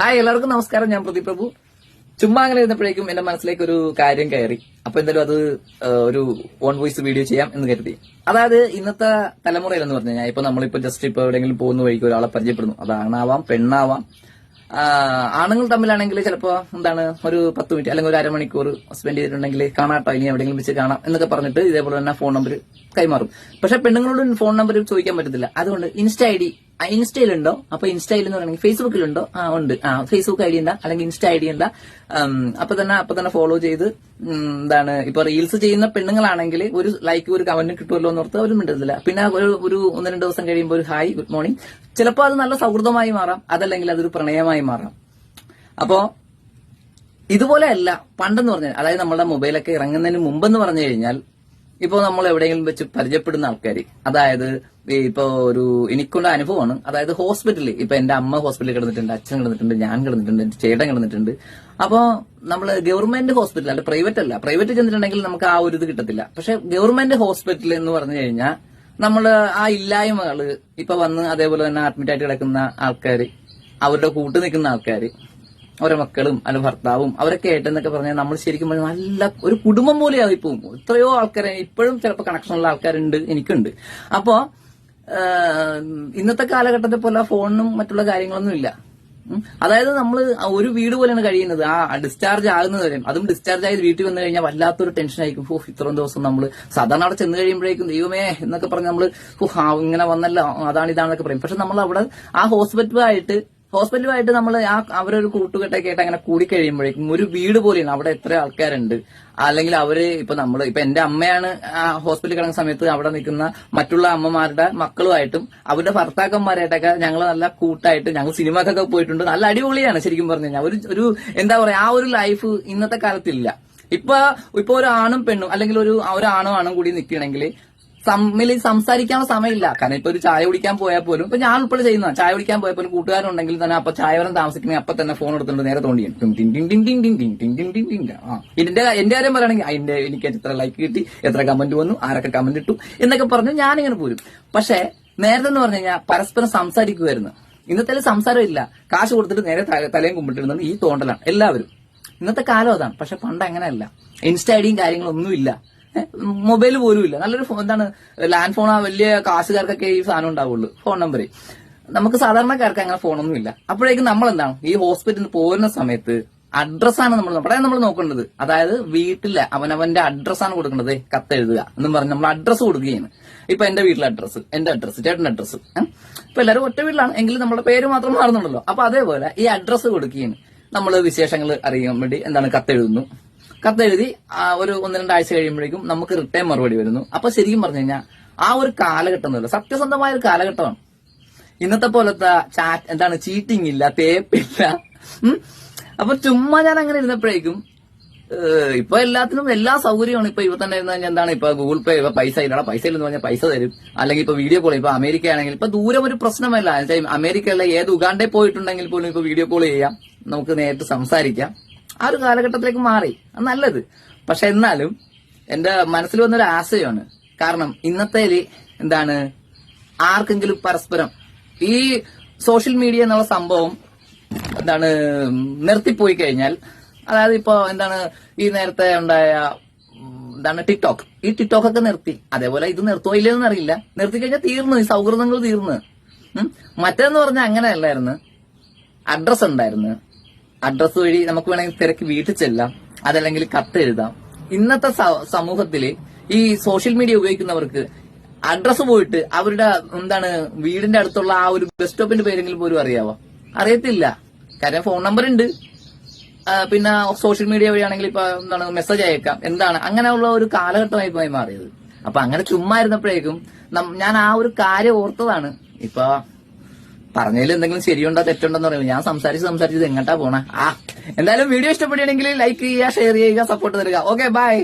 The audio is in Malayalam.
ഹായ്, എല്ലാവർക്കും നമസ്കാരം. ഞാൻ പ്രദീപ് പ്രഭു. ചുമ്മാ അങ്ങനെ ഇരുന്നപ്പോഴേക്കും എന്റെ മനസ്സിലേക്ക് ഒരു കാര്യം കയറി. അപ്പൊ എന്തായാലും അത് ഒരു ഓൺ വോയിസ് വീഡിയോ ചെയ്യാം എന്ന് കരുതി. അതായത് ഇന്നത്തെ തലമുറയിൽ എന്ന് പറഞ്ഞു കഴിഞ്ഞാൽ ഇപ്പൊ നമ്മളിപ്പോ ജസ്റ്റ് ഇപ്പൊ എവിടെയെങ്കിലും പോകുന്ന വഴിക്ക് ഒരാളെ പരിചയപ്പെടുന്നു. അത് ആണാവാം പെണ്ണാവാം. ആണുങ്ങൾ തമ്മിലാണെങ്കിൽ ചിലപ്പോ എന്താണ് ഒരു 10 മിനിറ്റ് അല്ലെങ്കിൽ ഒരു അരമണിക്കൂർ സ്പെൻഡ് ചെയ്തിട്ടുണ്ടെങ്കിൽ കാണാട്ടോ, ഇനി എവിടെയെങ്കിലും വെച്ച് കാണാം എന്നൊക്കെ പറഞ്ഞിട്ട് ഇതേപോലെ തന്നെ ഫോൺ നമ്പർ കൈമാറും. പക്ഷെ പെണ്ണുങ്ങളോട് ഫോൺ നമ്പർ ചോദിക്കാൻ പറ്റത്തില്ല. അതുകൊണ്ട് ഇൻസ്റ്റ ഐ ഡി ഇൻസ്റ്റയിലുണ്ടോ? അപ്പൊ ഇൻസ്റ്റയിൽ എന്ന് പറയുന്നത് ഫേസ്ബുക്കിലുണ്ടോ? ഉണ്ട്. ഫേസ്ബുക്ക് ഐ ഡി ഉണ്ടാ അല്ലെങ്കിൽ ഇൻസ്റ്റ ഐ ഡി ഉണ്ടാ? അപ്പൊ തന്നെ ഫോളോ ചെയ്ത് എന്താണ് ഇപ്പൊ റീൽസ് ചെയ്യുന്ന പെണ്ണുങ്ങളാണെങ്കിൽ ഒരു ലൈക്ക് ഒരു കമന്റ് കിട്ടുമല്ലോ എന്നോർത്ത് അവരും മിണ്ടത്തില്ല. പിന്നെ ഒരു 1-2 ദിവസം കഴിയുമ്പോൾ ഒരു ഹായ് ഗുഡ് മോർണിംഗ്. ചിലപ്പോൾ അത് നല്ല സൗഹൃദമായി മാറാം, അതല്ലെങ്കിൽ അതൊരു പ്രണയമായി മാറാം. അപ്പോ ഇതുപോലെയല്ല പണ്ടെന്ന് പറഞ്ഞാൽ, അതായത് നമ്മളുടെ മൊബൈലൊക്കെ ഇറങ്ങുന്നതിന് മുമ്പെന്ന് പറഞ്ഞു കഴിഞ്ഞാൽ ഇപ്പൊ നമ്മൾ എവിടെയെങ്കിലും വെച്ച് പരിചയപ്പെടുന്ന ആൾക്കാര്, അതായത് ഇപ്പൊ എനിക്കുള്ള അനുഭവമാണ്. അതായത് ഹോസ്പിറ്റലിൽ ഇപ്പൊ എന്റെ അമ്മ ഹോസ്പിറ്റലിൽ കിടന്നിട്ടുണ്ട്, അച്ഛൻ കിടന്നിട്ടുണ്ട്, ഞാൻ കിടന്നിട്ടുണ്ട്, എന്റെ ചേട്ടൻ കിടന്നിട്ടുണ്ട്. അപ്പോ നമ്മള് ഗവൺമെന്റ് ഹോസ്പിറ്റൽ അല്ല, പ്രൈവറ്റ് ചെന്നിട്ടുണ്ടെങ്കിൽ നമുക്ക് ആ ഒരു ഇത് കിട്ടത്തില്ല. പക്ഷെ ഗവൺമെന്റ് ഹോസ്പിറ്റൽ എന്ന് പറഞ്ഞു കഴിഞ്ഞാൽ നമ്മള് ആ ഇല്ലായ്മകള് ഇപ്പൊ വന്ന് അതേപോലെ തന്നെ അഡ്മിറ്റ് ആയിട്ട് കിടക്കുന്ന ആൾക്കാര്, അവരുടെ കൂട്ടു നിൽക്കുന്ന ആൾക്കാര്, അവരുടെ മക്കളും അല്ല ഭർത്താവും അവരൊക്കെ ആയിട്ടെന്നൊക്കെ പറഞ്ഞാൽ നമ്മൾ ശരിക്കും നല്ല ഒരു കുടുംബം പോലെയായി പോകും. എത്രയോ ആൾക്കാരെ ഇപ്പോഴും ചിലപ്പോൾ കണക്ഷനുള്ള ആൾക്കാരുണ്ട്, എനിക്കുണ്ട്. അപ്പോ ഇന്നത്തെ കാലഘട്ടത്തെ പോലെ ഫോണിനും മറ്റുള്ള കാര്യങ്ങളൊന്നും ഇല്ല. അതായത് നമ്മൾ ഒരു വീട് പോലെയാണ് കഴിയുന്നത്. ഡിസ്ചാർജ് ആകുന്നത് വരെ, അതും ഡിസ്ചാർജ് ആയത് വീട്ടിൽ വന്നു കഴിഞ്ഞാൽ വല്ലാത്തൊരു ടെൻഷൻ ആയിരിക്കും. ഇത്രയും ദിവസം നമ്മൾ സാധാരണ അവിടെ ചെന്ന് കഴിയുമ്പോഴേക്കും ദൈവമേ എന്നൊക്കെ പറഞ്ഞ് നമ്മൾ ഇങ്ങനെ വന്നല്ലോ അതാണ് ഇതാണെന്നൊക്കെ പറയും. പക്ഷെ നമ്മൾ അവിടെ ആ ഹോസ്പിറ്റലുമായിട്ട് നമ്മൾ അവരൊരു കൂട്ടുകെട്ടൊക്കെ ആയിട്ട് അങ്ങനെ കൂടിക്കഴിയുമ്പോഴേക്കും ഒരു വീട് പോലെയാണ്. അവിടെ എത്ര ആൾക്കാരുണ്ട്, അല്ലെങ്കിൽ അവര് ഇപ്പൊ എന്റെ അമ്മയാണ് ഹോസ്പിറ്റലിൽ കിടന്ന സമയത്ത് അവിടെ നിൽക്കുന്ന മറ്റുള്ള അമ്മമാരുടെ മക്കളുമായിട്ടും അവരുടെ ഭർത്താക്കന്മാരായിട്ടൊക്കെ ഞങ്ങൾ നല്ല കൂട്ടായിട്ട് ഞങ്ങൾ സിനിമക്കൊക്കെ പോയിട്ടുണ്ട്. നല്ല അടിപൊളിയാണ് ശരിക്കും പറഞ്ഞു കഴിഞ്ഞാൽ. ഒരു എന്താ പറയാ, ആ ഒരു ലൈഫ് ഇന്നത്തെ കാലത്തില്ല. ഇപ്പൊ ഒരു ആണും പെണ്ണും അല്ലെങ്കിൽ ഒരു ആണും കൂടി നിൽക്കുകയാണെങ്കിൽ തമ്മിൽ സംസാരിക്കാനുള്ള സമയമില്ല. കാരണം ഇപ്പൊ ഒരു ചായ കുടിക്കാൻ പോയാൽ പോലും, ഇപ്പൊ ഞാൻ ഉൾപ്പെടെ ചെയ്യുന്ന ചായ കുടിക്കാൻ പോയാൽ പോലും കൂട്ടുകാരുണ്ടെങ്കിൽ തന്നെ അപ്പൊ ചായ വരാൻ താമസിക്കണമെങ്കിൽ അപ്പൊ തന്നെ ഫോൺ എടുത്തുകൊണ്ട് നേരെ തോണ്ടിയാണ് എന്റെ കാര്യം പറയുകയാണെങ്കിൽ എനിക്ക് എത്ര ലൈക്ക് കിട്ടി, എത്ര കമന്റ് വന്നു, ആരൊക്കെ കമന്റ് ഇട്ടു എന്നൊക്കെ പറഞ്ഞു ഞാനിങ്ങനെ പോരും. പക്ഷെ നേരത്തെ എന്ന് പറഞ്ഞു കഴിഞ്ഞാൽ പരസ്പരം സംസാരിക്കുമായിരുന്നു. ഇന്നത്തെ സംസാരം ഇല്ല. കാശ് കൊടുത്തിട്ട് നേരെ തലയും കുമ്പിട്ടിരുന്നത് ഈ തോണ്ടലാണ് എല്ലാവരും. ഇന്നത്തെ കാലം അതാണ്. പക്ഷെ പണ്ട് അങ്ങനെയല്ല. ഇൻസ്റ്റ ഐഡിയും കാര്യങ്ങളൊന്നുമില്ല, മൊബൈൽ പോലും ഇല്ല. നല്ലൊരു ലാൻഡ് ഫോൺ, വലിയ കാശുകാർക്കൊക്കെ ഈ സാധനം ഉണ്ടാവുള്ളൂ, ഫോൺ നമ്പർ. നമുക്ക് സാധാരണക്കാർക്ക് അങ്ങനെ ഫോണൊന്നും ഇല്ല. അപ്പോഴേക്കും നമ്മൾ എന്താണ് ഈ ഹോസ്പിറ്റലിൽ പോകുന്ന സമയത്ത് അഡ്രസ്സാണ് നമ്മൾ നോക്കേണ്ടത്. അതായത് വീട്ടിലെ അവനവന്റെ അഡ്രസ്സാണ് കൊടുക്കേണ്ടത്. കത്തെഴുതുക എന്നും പറഞ്ഞ് നമ്മൾ അഡ്രസ്സ് കൊടുക്കുകയാണ്. ഇപ്പൊ എന്റെ വീട്ടിലെ അഡ്രസ്സ്, എന്റെ അഡ്രസ്സ്, ചേട്ടന്റെ അഡ്രസ്സ്. ഇപ്പൊ എല്ലാവരും ഒറ്റ വീട്ടിലാണ് എങ്കിലും നമ്മുടെ പേര് മാത്രം മാറുന്നുണ്ടല്ലോ. അപ്പൊ അതേപോലെ ഈ അഡ്രസ്സ് കൊടുക്കുകയാണ്. നമ്മൾ വിശേഷങ്ങൾ അറിയാൻ വേണ്ടി കത്തെഴുതുന്നു. കത്തെഴുതി ഒരു 1-2 ആഴ്ച കഴിയുമ്പോഴേക്കും നമുക്ക് റിട്ടേൺ മറുപടി വരുന്നു. അപ്പൊ ശരിക്കും പറഞ്ഞു കഴിഞ്ഞാൽ ആ ഒരു കാലഘട്ടം എന്നല്ല, സത്യസന്ധമായ ഒരു കാലഘട്ടമാണ്. ഇന്നത്തെ പോലത്തെ ചീറ്റിംഗ് ഇല്ല, തേപ്പില്ല. അപ്പൊ ചുമ്മാ ഞാൻ അങ്ങനെ ഇരുന്നപ്പോഴേക്കും ഇപ്പൊ എല്ലാത്തിനും എല്ലാ സൗകര്യമാണ്. ഇപ്പൊ തന്നെ ഇപ്പൊ ഗൂഗിൾ പേ, ഇപ്പൊ പൈസ ഇല്ലെന്ന് പറഞ്ഞാൽ പൈസ തരും. അല്ലെങ്കിൽ ഇപ്പൊ വീഡിയോ കോൾ, ഇപ്പൊ അമേരിക്ക ആണെങ്കിൽ ഇപ്പൊ ദൂരം ഒരു പ്രശ്നമല്ല. അമേരിക്കയിലെ ഏത് ഉഗാണ്ടയിൽ പോയിട്ടുണ്ടെങ്കിൽ പോലും ഇപ്പൊ വീഡിയോ കോൾ ചെയ്യാം, നമുക്ക് നേരിട്ട് സംസാരിക്കാം. ആ ഒരു കാലഘട്ടത്തിലേക്ക് മാറി, അത് നല്ലത്. പക്ഷെ എന്നാലും എന്റെ മനസ്സിൽ വന്നൊരു ആശയമാണ്. കാരണം ഇന്നത്തെ ആർക്കെങ്കിലും പരസ്പരം ഈ സോഷ്യൽ മീഡിയ എന്നുള്ള സംഭവം നിർത്തിപ്പോയി കഴിഞ്ഞാൽ, അതായത് ഇപ്പൊ ഈ നേരത്തെ ഉണ്ടായ ടിക്ടോക്ക്, ഈ ടിക്ടോക്കൊക്കെ നിർത്തി. അതേപോലെ ഇത് നിർത്തുമോ ഇല്ലെന്ന് അറിയില്ല. നിർത്തിക്കഴിഞ്ഞാൽ തീർന്നു, ഈ സൗഹൃദങ്ങൾ തീർന്ന്. മറ്റേന്ന് പറഞ്ഞാൽ അങ്ങനെയല്ലായിരുന്നു. അഡ്രസ് ഉണ്ടായിരുന്നു. അഡ്രസ് വഴി നമുക്ക് വേണമെങ്കിൽ തിരക്ക് വീട്ടിൽ ചെല്ലാം, അതല്ലെങ്കിൽ കത്തെഴുതാം. ഇന്നത്തെ സമൂഹത്തില് ഈ സോഷ്യൽ മീഡിയ ഉപയോഗിക്കുന്നവർക്ക് അഡ്രസ് പോയിട്ട് അവരുടെ വീടിന്റെ അടുത്തുള്ള ആ ഒരു ബസ് സ്റ്റോപ്പിന്റെ പേരെങ്കിലും പോലും അറിയത്തില്ല. കാര്യം ഫോൺ നമ്പർ ഉണ്ട്. പിന്നെ സോഷ്യൽ മീഡിയ വഴിയാണെങ്കിൽ ഇപ്പൊ മെസ്സേജ് അയക്കാം. അങ്ങനെയുള്ള ഒരു കാലഘട്ടമായി മാറിയത്. അപ്പൊ അങ്ങനെ ചുമ്മാ ഇരുന്നപ്പോഴേക്കും ഞാൻ ആ ഒരു കാര്യം ഓർത്തതാണ്. ഇപ്പൊ പറഞ്ഞതിൽ എന്തെങ്കിലും ശരിയുണ്ടോ തെറ്റുണ്ടോന്ന് പറയുമ്പോൾ ഞാൻ സംസാരിച്ചത് എങ്ങോട്ടാ പോണേ. എന്തായാലും വീഡിയോ ഇഷ്ടപ്പെടുകയാണെങ്കിൽ ലൈക്ക് ചെയ്യുക, ഷെയർ ചെയ്യുക, സപ്പോർട്ട് തരിക. Okay, by.